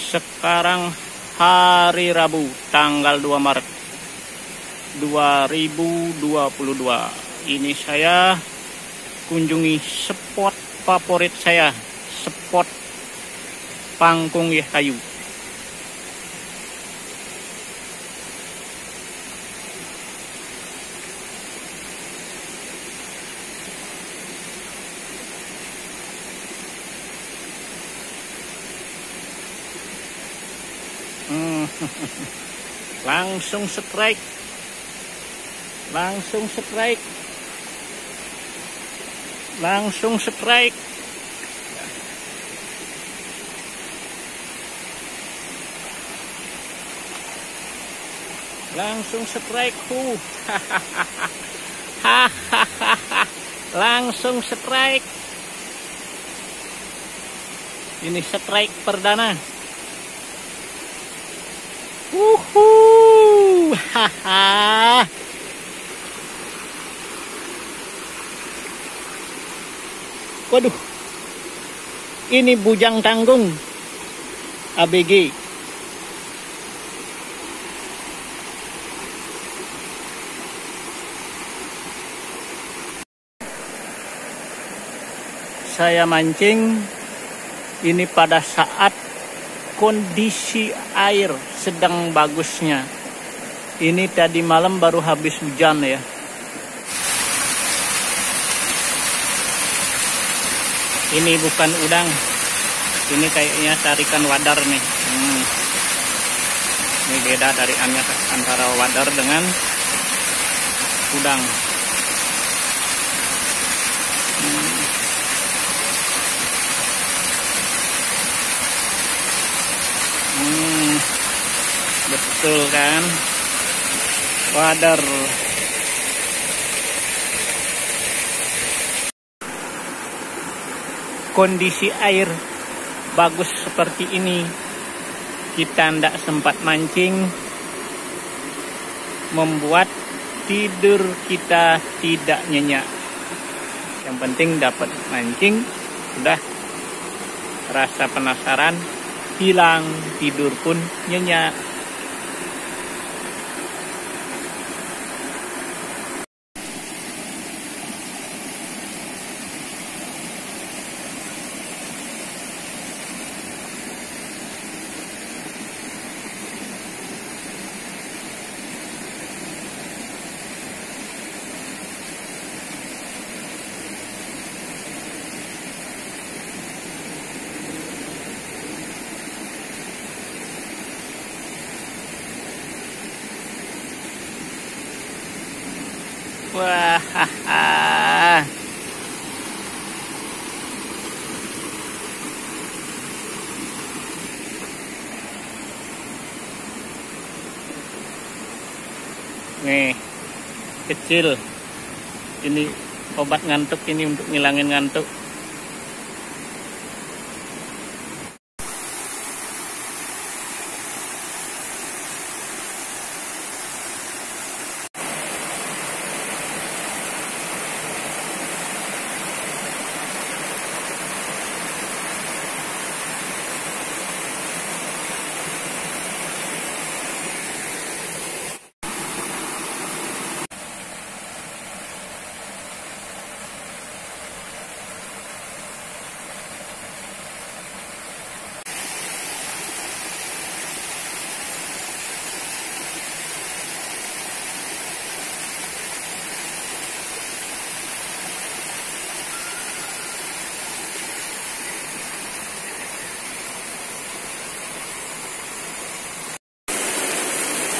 Sekarang hari Rabu tanggal 2 Maret 2022. Ini saya kunjungi spot favorit saya, spot Pangkung Yahkayu. Langsung strike, langsung strike, langsung strike. Langsung strike. Langsung strike. Ini strike perdana. Haha. Waduh. Ini bujang tanggung ABG. Saya mancing ini pada saat kondisi air sedang bagusnya. Ini tadi malam baru habis hujan ya. Ini bukan udang. Ini kayaknya tarikan wadar nih. Ini beda tarikannya antara wadar dengan udang. Betul kan? Wadar. Kondisi air bagus seperti ini, kita tidak sempat mancing, membuat tidur kita tidak nyenyak. Yang penting dapat mancing, sudah rasa penasaran hilang, tidur pun nyenyak. Wah, nih kecil. Ini obat ngantuk, ini untuk ngilangin ngantuk.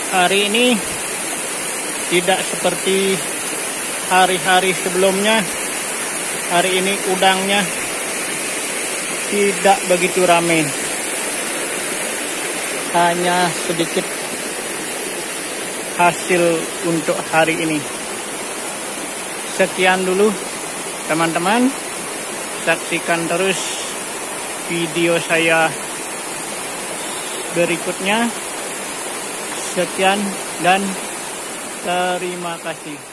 Hari ini tidak seperti hari-hari sebelumnya. Hari ini udangnya tidak begitu ramai. Hanya sedikit hasil untuk hari ini. Sekian dulu teman-teman. Saksikan terus video saya berikutnya. Sekian dan terima kasih.